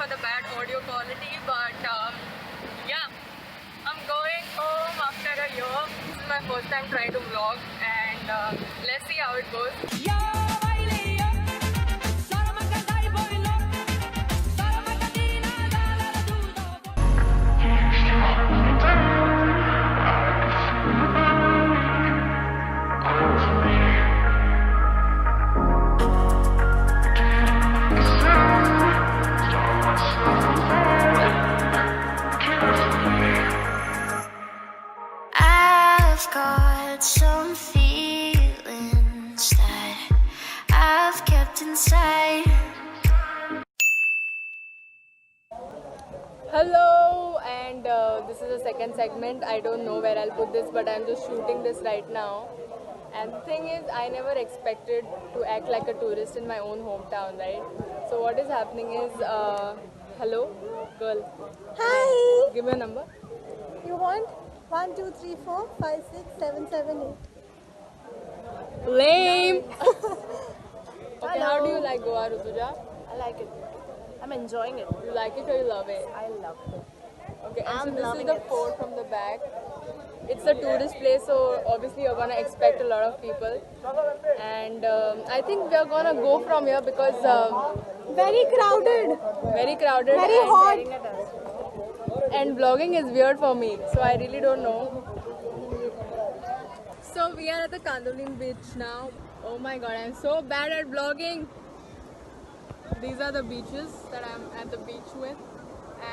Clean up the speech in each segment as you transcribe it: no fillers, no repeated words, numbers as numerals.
for the bad audio quality, but yeah, I'm going home after a year. This is my first time trying to vlog, and let's see how it goes. I've got some feelings that I've kept inside. Hello, and this is the second segment. I don't know where I'll put this, but I'm just shooting this right now. And the thing is, I never expected to act like a tourist in my own hometown, right? So what is happening is, hello, girl. Hi! Give me a number. You want 1, 2, 3, 4, 5, 6, 7, 7, 8. Lame. Okay, how do you like Goa, Rutuja? I like it. I'm enjoying it. You like it or you love it? I love it. Okay, and I'm so this is loving the it. fort from the back. It's a tourist place, so obviously you're gonna expect a lot of people. And I think we're gonna go from here because Very crowded. very crowded. Very and, hot. And vlogging is weird for me, so I really don't know. So we are at the Kandolin beach now. Oh my god, I'm so bad at vlogging. These are the beaches that I'm at the beach with,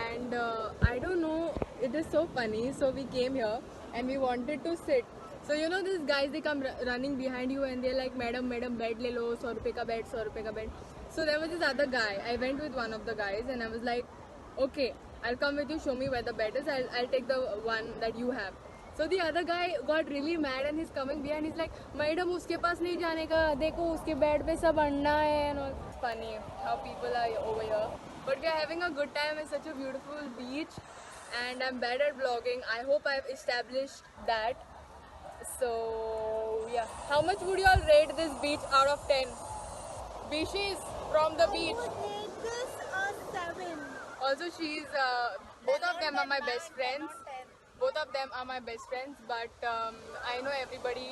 and I don't know, it is so funny. So we came here and we wanted to sit. So you know these guys, they come running behind you and they're like, madam, bed le lo, 100 rupees ka bed, 100 rupees ka bed. So there was this other guy. I went with one of the guys and I was like, okay, I'll come with you, show me where the bed is, I'll take the one that you have. So the other guy got really mad and he's coming behind. He's like, "Madam, उसके पास नहीं जाने का. देखो उसके bed पे सब अंडा है." And all. It's funny how people are over here. But we are having a good time. It's such a beautiful beach, and I'm bad at vlogging. I hope I've established that. So yeah, how much would you all rate this beach out of 10? Beaches from the beach. Rate this a 7. Also, she's both of them are my best friends. Both of them are my best friends, but I know everybody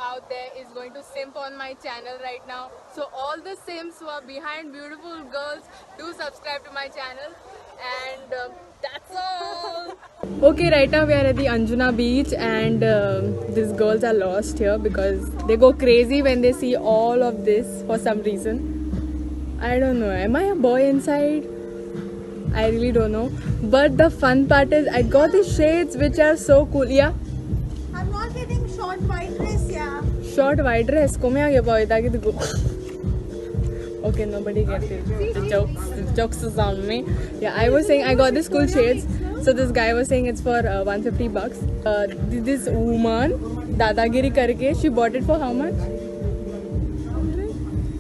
out there is going to simp on my channel right now. So all the simps who are behind beautiful girls, do subscribe to my channel, and that's all. Okay, right now we are at the Anjuna beach, and these girls are lost here because they go crazy when they see all of this for some reason. I don't know, am I a boy inside? I really don't know. But the fun part is I got these shades which are so cool. Yeah? I'm not getting short white dress, yeah. Short white dress. Come here, boy. Okay, nobody gets it. The jokes is on me. Yeah, I was saying I got these cool shades. So this guy was saying it's for 150 bucks. This woman, Dadagiri karke, she bought it for how much?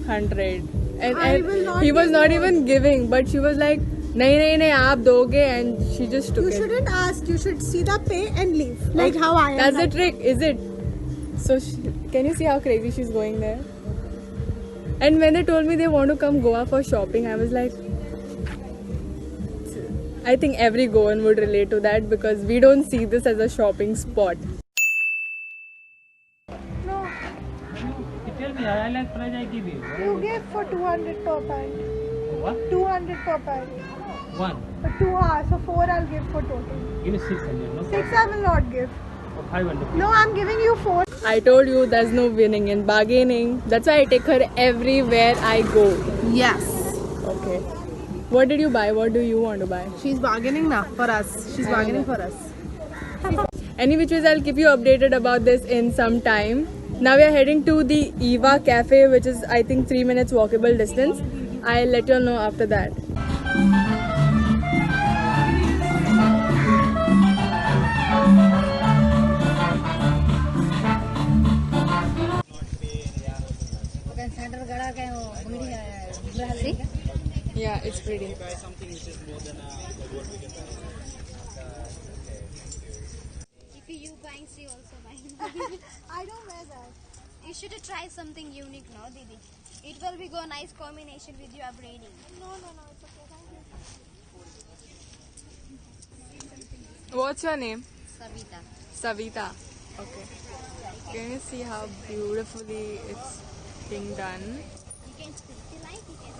100. And he was not even giving, but she was like, नहीं आप दोगे, and she just took You it. shouldn't ask. You should see the pay and leave. Like how I am. That's the like. trick, is it? So can you see how crazy she's going there? And when they told me they want to come Goa for shopping, I was like, I think every Goan would relate to that because we don't see this as a shopping spot. No, You tell me, I like price I give you. you gave for 200 per pant. What? 200 per pant. One. For 2 hours. So 4 I'll give for total. Give me 600, no? 6 I will not give. Or 500. No, I'm giving you 4. I told you there's no winning in bargaining. That's why I take her everywhere I go. Yes. Okay. What did you buy? What do you want to buy? She's bargaining now for us. She's bargaining for us. Any which ways, I'll keep you updated about this in some time. Now we are heading to the Eva Cafe, which is I think 3 minutes walkable distance. I'll let you all know after that. Yeah, it's pretty. If you buying, she also buying. I don't wear that. You should try something unique, no, Didi? It will be go nice combination with your braiding. No, it's okay. Thank you. What's your name? Savita. Savita. Okay. Can you see how beautifully it's being done? You can speak if you like. You can.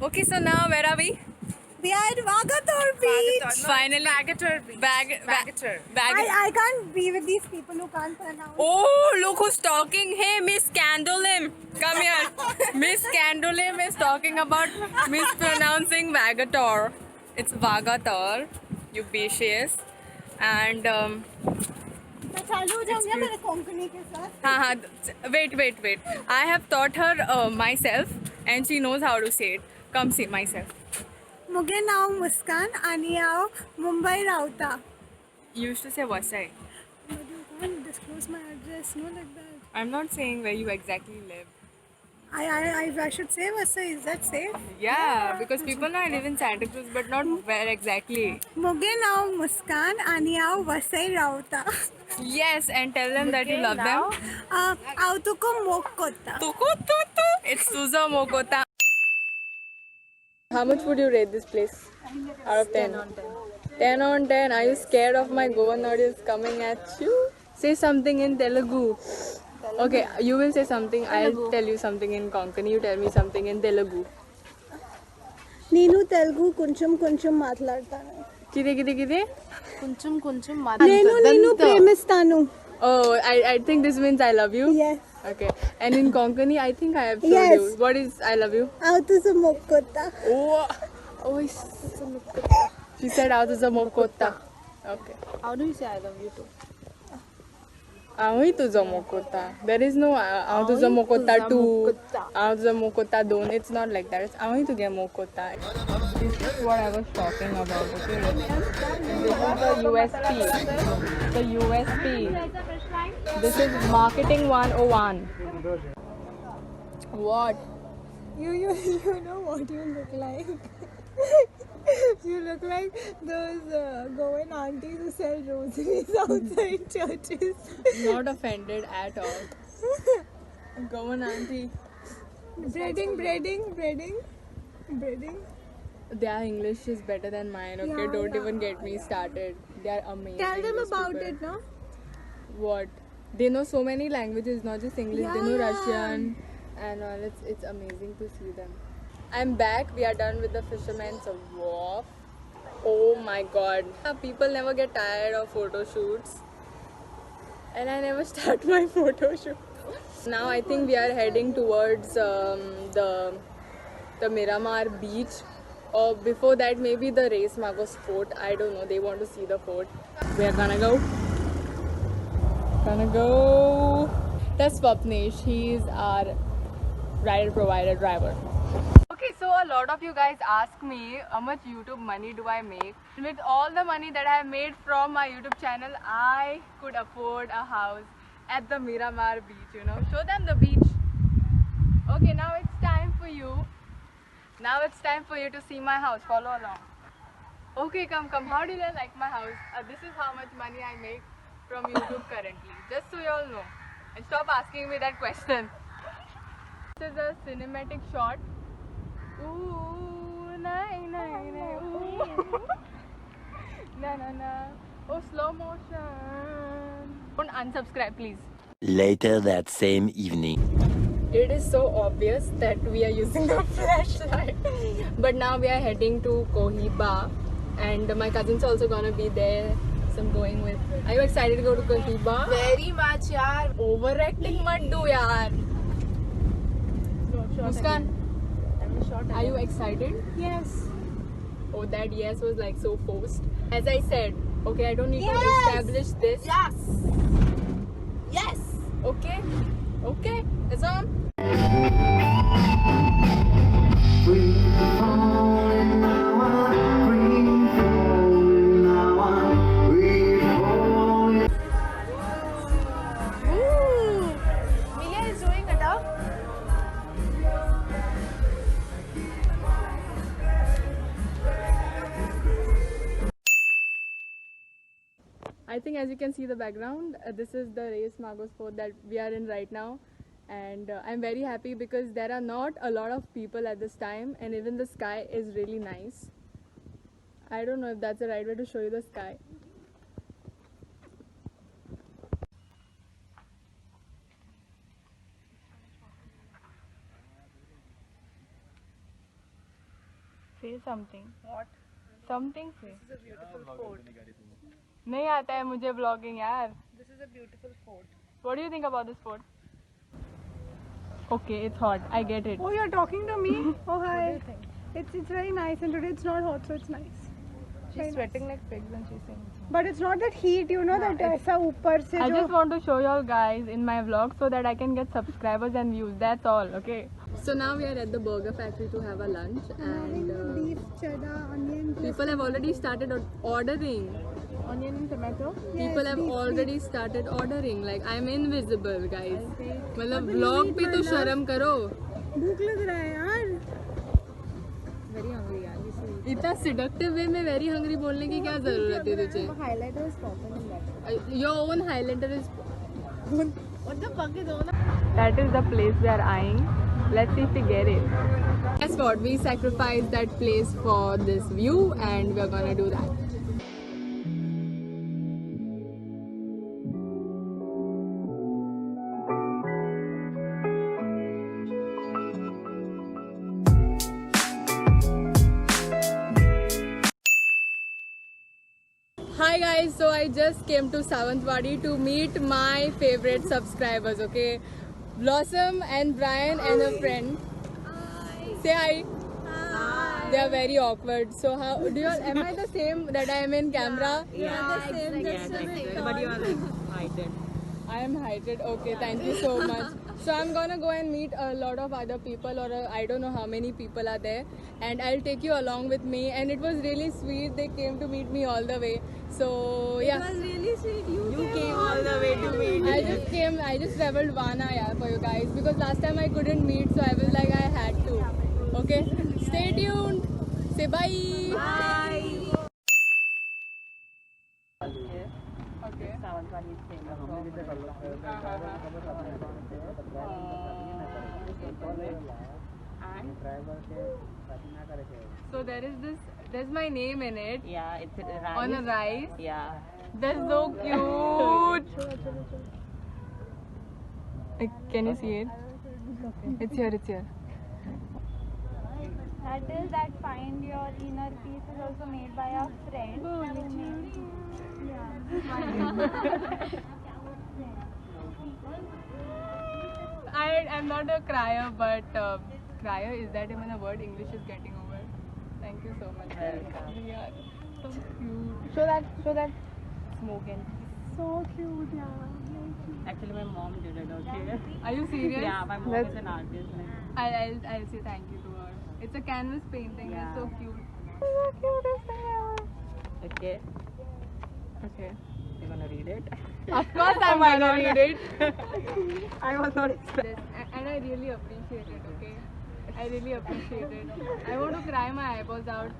Okay, so now where are we? We are at Vagator Beach. Finally. I can't be with these people who can't pronounce. Oh, look who's talking. Hey, Miss Candolim. Come here. Miss Candolim is talking about mispronouncing Vagator. It's Vagator. You bitches. And, मैं चालू हो जाऊंगा मेरे कोंकणी के साथ. wait. I have taught her myself and she knows how to say it. Come see myself. मुगे नाव मुस्कान आणि हांव मुंबई रावता. You used to say Vasai. But you can't disclose my address, no, like that. I'm not saying where you exactly live. I should say Vasai. Is that safe? Yeah, because people now live in Santa Cruz, but not where exactly. मुगे नाव मुस्कान आणि हांव वसई रावता. Yes, and tell them that you love them. हांव तुका मोग कोत्ता. It's Tuza Mokota. How much would you rate this place out of 10? 10 on 10. Are you scared of my Goan audience coming at you? Say something in Telugu. Okay, you will say something. I'll tell you something in Konkani. You tell me something in Telugu. నేను తెలుగు కొంచెం కొంచెం మాట్లాడతాను. Kide? నేను నిన్ను ప్రేమిస్తాను. Oh, I think this means I love you. Yes. Okay. And in Konkani, I think I have told Yes. you. What is I love you? हांव तुझं मोग कोत्ता. Oh, she said out is a mokota. Okay. How do you say I love you too? Aoi tuza mokota. There is no out tuza mokota two. Out tuza mokota don. It's not like that. It's aoi tuge mokota. This is what I was talking about. Okay. This is the USP. The USP. This is marketing 101. What? You know what you look like. You look like those Goan aunties who sell rosaries outside churches. Not offended at all. Go on, auntie. Breading. Their English is better than mine, okay? Yeah, Don't yeah. even get me started. They are amazing. Tell them these about people. it, no? What? They know so many languages, not just English. They know Yeah. Russian and all. It's amazing to see them. I'm back. We are done with the Fisherman's Wharf. Oh my god. People never get tired of photo shoots. And I never start my photo shoot. Now I think we are heading towards the Miramar beach. Or before that, maybe the Reis Magos fort. I don't know. They want to see the fort. We are gonna go. That's Swapnesh. He's our rider provider driver. Okay, so a lot of you guys ask me how much YouTube money do I make. With all the money that I have made from my YouTube channel, I could afford a house at the Miramar beach, you know. Show them the beach. Okay, now it's time for you. To see my house. Follow along. Okay, come. How do you like my house? This is how much money I make from YouTube currently. Just so you all know. And stop asking me that question. This is a cinematic shot. Ooh, ooh. Na. Oh, slow motion. Don't unsubscribe, please. Later that same evening. It is so obvious that we are using a flashlight. But now we are heading to Cohiba. And my cousin's also gonna be there. So I'm going with. Are you excited to go to Cohiba? Very much, yaar. Overacting mat do, yaar. Muskan, are you excited? Yes. Oh, that yes was like so forced. As I said, okay, I don't need to establish this. Yes. Okay, it's on. Milia is doing it up. I think as you can see the background, this is the Reis Magos fort that we are in right now. and I'm very happy because there are not a lot of people at this time, and even the sky is really nice. I don't know if that's the right way to show you the sky. Say something. What? Something say. This is a beautiful fort. नहीं आता है मुझे vlogging यार. This is a beautiful fort. What do you think about this fort? Okay, it's hot. I get it. Oh, you're talking to me? Oh, hi. It's very nice, and today it's not hot, so it's nice. She's sweating like pigs and she's saying. But it's not that heat, you know, that ऐसा ऊपर से I जो just want to show you all guys in my vlog so that I can get subscribers and views. That's all, okay? So now we are at the burger factory to have a lunch, and beef, cheddar, onion. people have already started ordering. Onion and tomato. People have already started ordering. Like I'm invisible, guys. मतलब vlog पे तो शर्म करो. भूख लग रहा है यार. Very hungry, yeah. You see. इतना seductive way में very hungry बोलने की क्या जरूरत है तुझे? Highlighter is popping in that. Your own highlighter is. What the fuck is on? That is the place we are eyeing. Let's see if we get it. Guess what? We sacrificed that place for this view, and we're gonna do that. Hi guys, so I just came to Sawantwadi to meet my favorite subscribers, okay? Blossom and Brian and a friend. Hi. Say hi. Hi. They are very awkward. So how do you all, am I the same that I am in camera? Yeah, the same. But you are like heighted. I am heighted. Okay, thank you so much. So I'm gonna go and meet a lot of other people, or I don't know how many people are there, and I'll take you along with me. And it was really sweet. They came to meet me all the way. So yeah. It was really sweet. You Came all the way to meet. I just traveled 1 hour for you guys because last time I couldn't meet, so I was like I had to. Okay, stay tuned. Say bye. Bye. Okay. So there's my name in it. Yeah, it's rice. On a rice. Yeah. That's so cute. Can you see it? It's here, it's here. That is that Find Your Inner Peace is also made by a friend. I'm not a crier, but crier, is that even a word? English is getting over. Thank you so much. Yeah, so cute. Show that smoke in. So cute, yeah. Actually, my mom did it. Okay. Are you serious? Yeah, my mom is an artist. I'll say thank you to her. It's a canvas painting. Yeah. It's so cute. Okay. Okay. You gonna read it? Of course I'm gonna read it. I was not expecting. And I really appreciate it, okay? I really appreciate it. I want to cry my eyeballs out,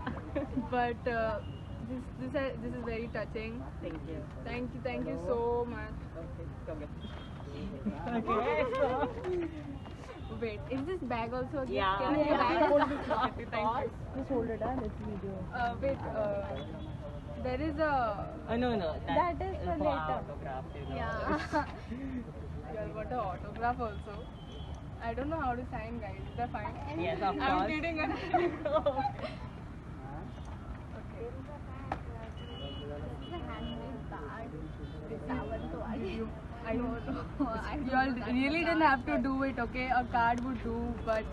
but this is very touching. Thank you. Thank you so much. Okay. Okay. Wait, is this bag also a gift? Yeah. Can I bag? Thank you. Just hold it, let's video. Wait, there is a. No. That is for later. Autograph. You know. Yeah. You all want an autograph also. I don't know how to sign, guys. Is that fine? Yes, of I'm course. kidding. I don't know. You all really didn't have to do it, okay? A card would do, but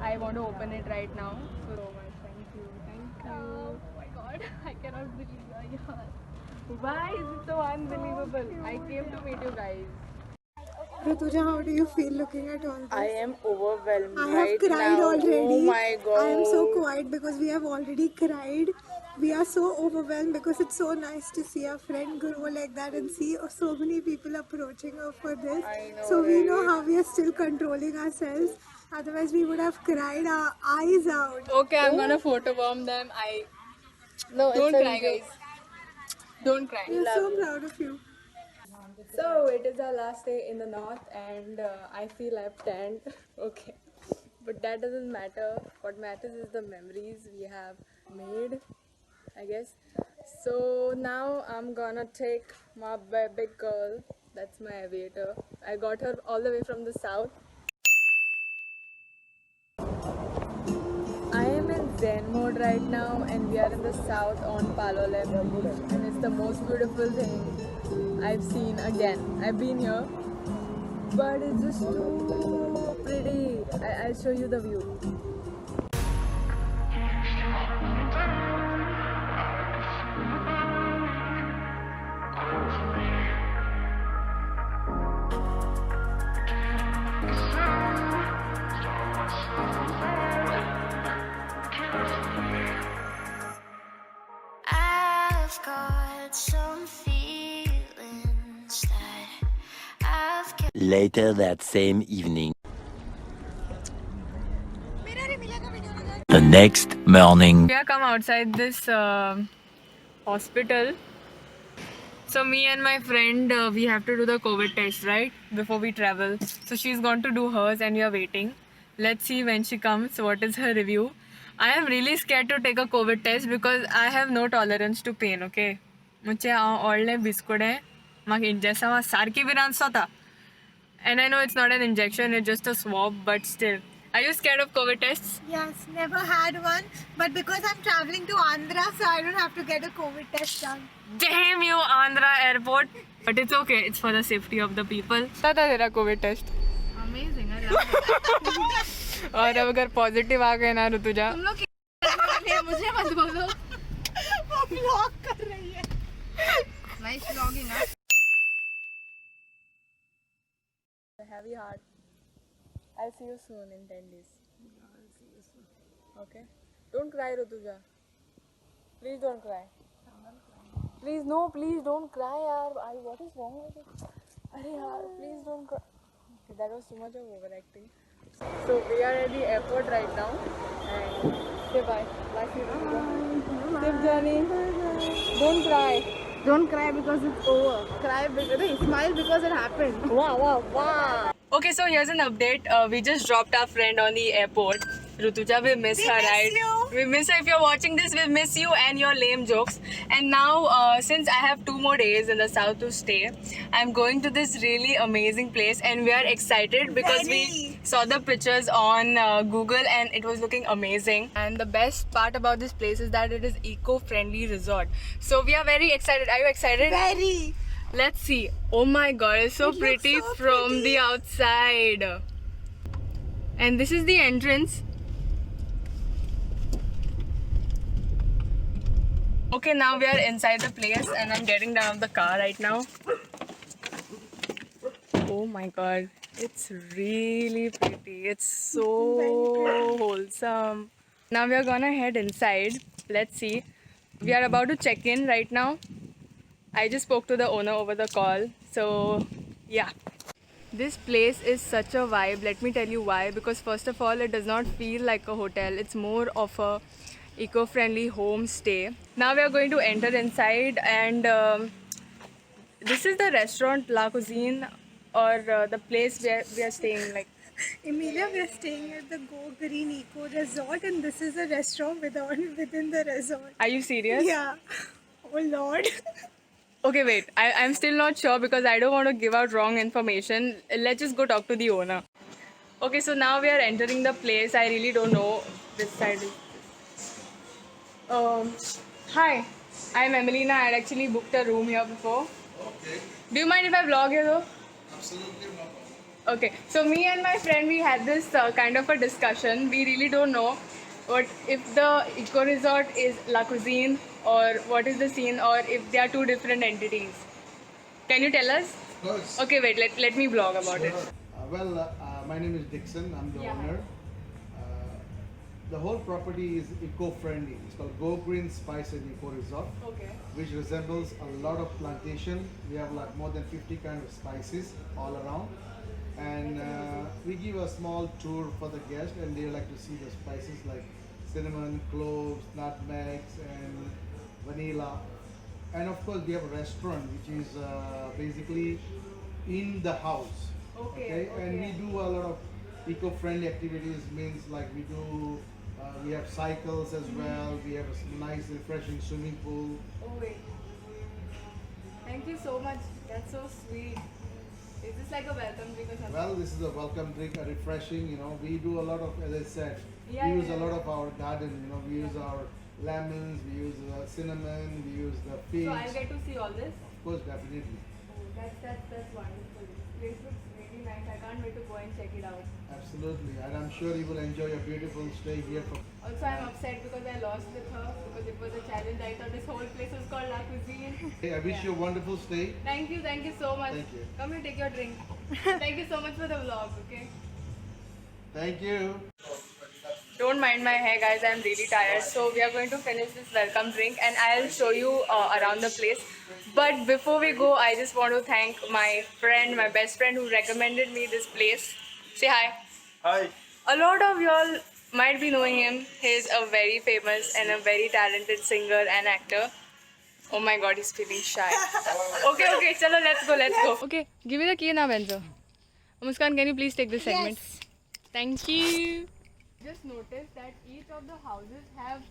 I want to open it right now. So much. Thank you. Oh my god, I cannot believe you're here. Why is it so unbelievable? I came to meet you guys. Rituja, how do you feel looking at all this? I am overwhelmed I have right cried now. already. Oh my god. I am so quiet because we have already cried. We are so overwhelmed because it's so nice to see our friend grow like that and see so many people approaching her for this. I know, So we know right? how we are still controlling ourselves. Otherwise, we would have cried our eyes out. Okay, I'm gonna photobomb them. No, Don't it's a cry, video. guys. Don't cry. We are so proud of you. So it is our last day in the north, and I feel I've tanned. Okay, but that doesn't matter. What matters is the memories we have made, I guess. So now I'm gonna take my big girl. That's my aviator. I got her all the way from the south. I am in Zen mode right now, and we are in the south on Palolem Beach, and it's the most beautiful thing I've seen again. I've been here, but it's just too pretty. I'll show you the view. I've got some feelings that I've kept. Later that same evening. The next morning. We have come outside this hospital. So me and my friend, we have to do the COVID test, right? Before we travel. So she's gone to do hers and we are waiting. Let's see when she comes, what is her review. I am really scared to take a COVID test because I have no tolerance to pain, okay? मुझे ऑलने biscuit है माग injection वा सारखी बिरान स्वता. And I know it's not an injection, it's just a swab, but still. Are you scared of COVID tests? Yes, never had one, but because I'm traveling to Andhra, so I don't have to get a COVID test done. Damn you, Andhra airport. But it's okay, it's for the safety of the people. क्या था तेरा COVID test? Amazing, I love it. और अब अगर positive आ गए ना ऋतुजा तुम लोग मुझे मत बोलो. वो vlog कर रही है. Nice vlogging, huh? heavy heart. I'll see you soon in 10 days. I'll see you soon. Okay? Don't cry, Rutuja. Please don't cry. Please, no, please don't cry, yaar. What is wrong with it? Arey yaar, please don't cry. Okay, that was too much of overacting. So we are at the airport right now. And say bye. Bye, Rutuja. Safe journey. Don't cry. Don't cry because it's over. Cry because, smile because it happened. Wow, wow, wow. Okay, so here's an update. We just dropped our friend on the airport. Rutuja, we miss her, right? We miss her. If you're watching this, we miss you and your lame jokes. And now, since I have 2 more days in the south to stay, I'm going to this really amazing place, and we are excited because we saw the pictures on Google and it was looking amazing. And the best part about this place is that it is eco-friendly resort. So we are very excited. Are you excited? Very. Let's see. Oh my god, it's so pretty so from pretty. the outside. And this is the entrance. Okay, now we are inside the place and I'm getting down of the car right now. Oh my god, it's really pretty. It's so wholesome. Now we are gonna head inside. Let's see. We are about to check in right now. I just spoke to the owner over the call, so yeah. This place is such a vibe. Let me tell you why. Because first of all, it does not feel like a hotel. It's more of a eco-friendly homestay. Now we are going to enter inside, and this is the restaurant La Cuisine, or the place where we are staying. Like, Emilia, we are staying at the Go Green Eco Resort, and this is a restaurant within the resort. are you serious? Yeah. Oh Lord. Okay, wait. I'm still not sure because I don't want to give out wrong information. Let's just go talk to the owner. Okay, so now we are entering the place. I really don't know this side. Hi, I'm Emelina. I had actually booked a room here before. Okay. Do you mind if I vlog here though? Absolutely no. Okay, so me and my friend, we had this kind of a discussion. We really don't know what if the eco resort is La Cuisine or what is the scene, or if they are 2 different entities. Can you tell us? Of course. Okay, wait, let me vlog about it. My name is Dixon. I'm the owner. The whole property is eco-friendly. It's called Go Green Spice and Eco Resort, Okay. which resembles a lot of plantation. We have like more than 50 kind of spices all around, and we give a small tour for the guest, and they like to see the spices like cinnamon, cloves, nutmegs, and vanilla. And of course, we have a restaurant which is basically in the house. Okay, And we do a lot of eco-friendly activities. Means like we have cycles as well. We have a nice, refreshing swimming pool. Oh wait. Thank you so much. That's so sweet. Is this like a welcome drink or something? Well, this is a welcome drink, a refreshing. You know, we do a lot of, as I said, Yeah, we use yeah, a lot of our garden. You know, we use our lemons, we use cinnamon, we use the figs. So I'll get to see all this. Of course, definitely. Oh, that's wonderful. This place looks really nice. I can't wait to go and check it out. Absolutely, and I'm sure you will enjoy a beautiful stay here. Also, I'm upset because I lost with her because it was a challenge. I thought this whole place was called La Cuisine. Hey, I wish you a wonderful stay. Thank you so much. Thank you. Come and take your drink. Thank you so much for the vlog, okay? Thank you. Don't mind my hair, guys. I'm really tired. So we are going to finish this welcome drink and I'll show you around the place. But before we go, I just want to thank my friend, my best friend who recommended me this place. Say hi. Hi. A lot of y'all might be knowing him. He's a very famous and a very talented singer and actor. Oh my god, he's feeling shy. Okay, chalo, let's go. Okay, give me the key now, Benzo. Muskan, can you please take this segment? Yes. Thank you. Just noticed that each of the houses have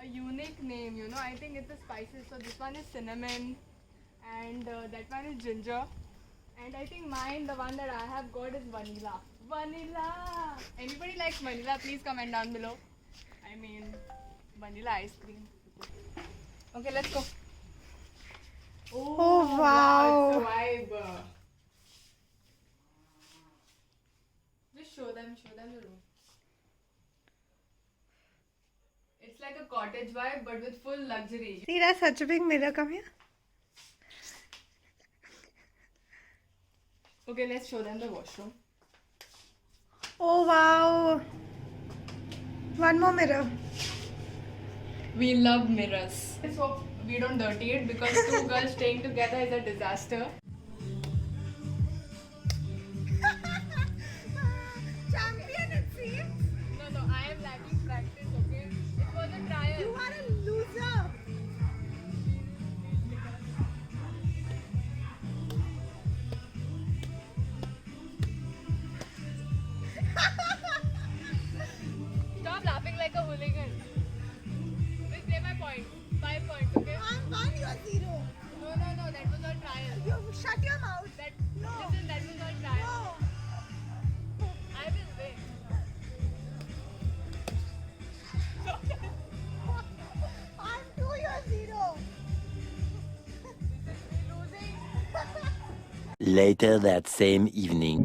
a unique name, you know. I think it's the spices. So this one is cinnamon and that one is ginger. And I think mine, the one that I have got is vanilla. Vanilla! Anybody likes vanilla? Please comment down below. I mean, vanilla ice cream. Okay, let's go. Oh, wow. It's a vibe. Just show them the room. It's like a cottage vibe but with full luxury. See, that's such a big mirror. Come here. Okay, let's show them the washroom. Oh, wow. One more mirror. We love mirrors. Let's hope we don't dirty it because two girls staying together is a disaster. Champion, it seems. No, I am lacking practice, okay? It was a trial. You are a loser. Stop laughing like a hooligan. Please play my point. 5 points, okay? I'm 1, you are 0. No, that was all trial. You shut your mouth. Listen, that was all trial. No. I will win. I'm 2, you're 0. Losing. Later that same evening.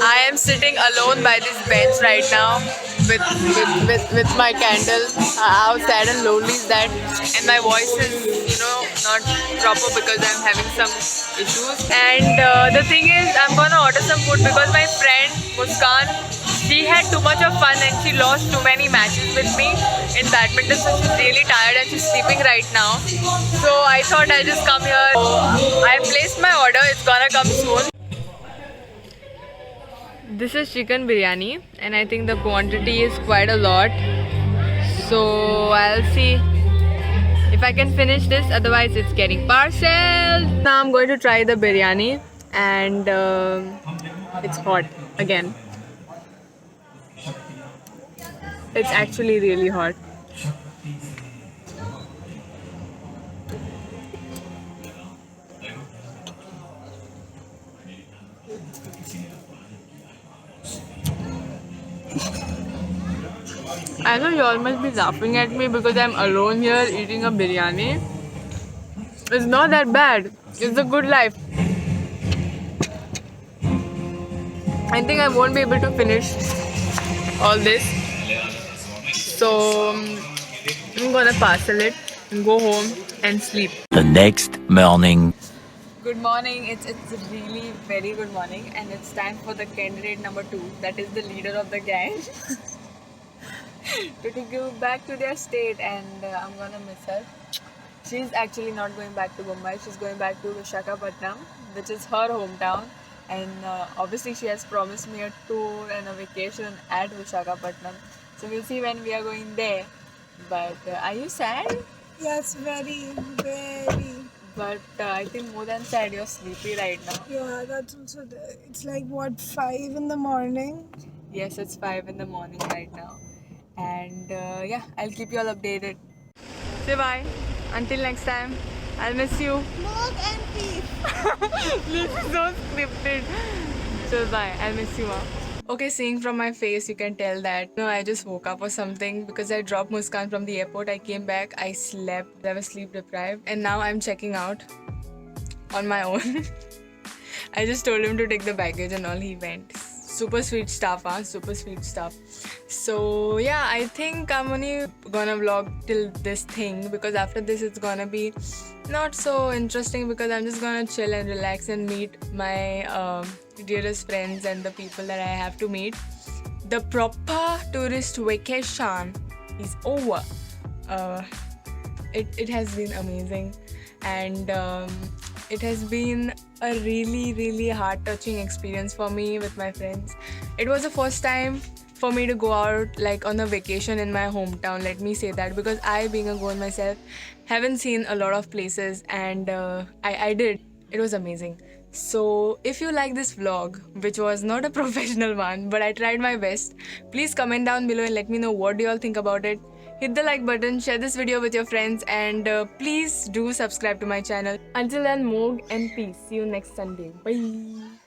I am sitting alone by this bench right now with my candle. How sad and lonely is that? And my voice is, not proper because I'm having some issues. And the thing is, I'm gonna order some food because my friend Muskan, she had too much of fun and she lost too many matches with me in badminton, so she's really tired and she's sleeping right now. So I thought I'll just come here. I placed my order, it's gonna come soon. This is chicken biryani and I think the quantity is quite a lot. So I'll see if I can finish this, otherwise it's getting parceled. Now I'm going to try the biryani and it's hot again. It's actually really hot. I know you all must be laughing at me because I'm alone here eating a biryani. It's not that bad. It's a good life. I think I won't be able to finish all this. So I'm gonna parcel it, go home and sleep. The next morning. Good morning. It's really very good morning and it's time for the candidate number 2, that is the leader of the gang. To go back to their state and I'm gonna miss her. She's actually not going back to Mumbai, she's going back to Visakhapatnam, which is her hometown, and obviously she has promised me a tour and a vacation at Visakhapatnam. So we'll see when we are going there. But are you sad? Yes, very, very. But I think more than sad, you're sleepy right now. Yeah, that's also there. It's like what, 5 in the morning? Yes, it's 5 in the morning right now. And yeah, I'll keep you all updated. Say bye. Until next time. I'll miss you. Milk and peace. This is so scripted. So bye. I'll miss you, Mom. Okay, seeing from my face, you can tell that I just woke up or something because I dropped Muskan from the airport. I came back, I slept, I was sleep deprived, and now I'm checking out on my own. I just told him to take the baggage and all. He went. Super sweet stuff, huh? Super sweet stuff. So yeah, I think I'm only gonna vlog till this thing because after this it's gonna be not so interesting because I'm just gonna chill and relax and meet my dearest friends and the people that I have to meet. The proper tourist vacation is over. It has been amazing, and it has been a really heart-touching experience for me with my friends. It was the first time for me to go out like on a vacation in my hometown, let me say that, because I, being a girl myself, haven't seen a lot of places, and I did. It was amazing. So if you like this vlog, which was not a professional one, but I tried my best, please comment down below and let me know what do you all think about it. Hit the like button, share this video with your friends, and please do subscribe to my channel. Until then, Moog and peace. See you next Sunday. Bye.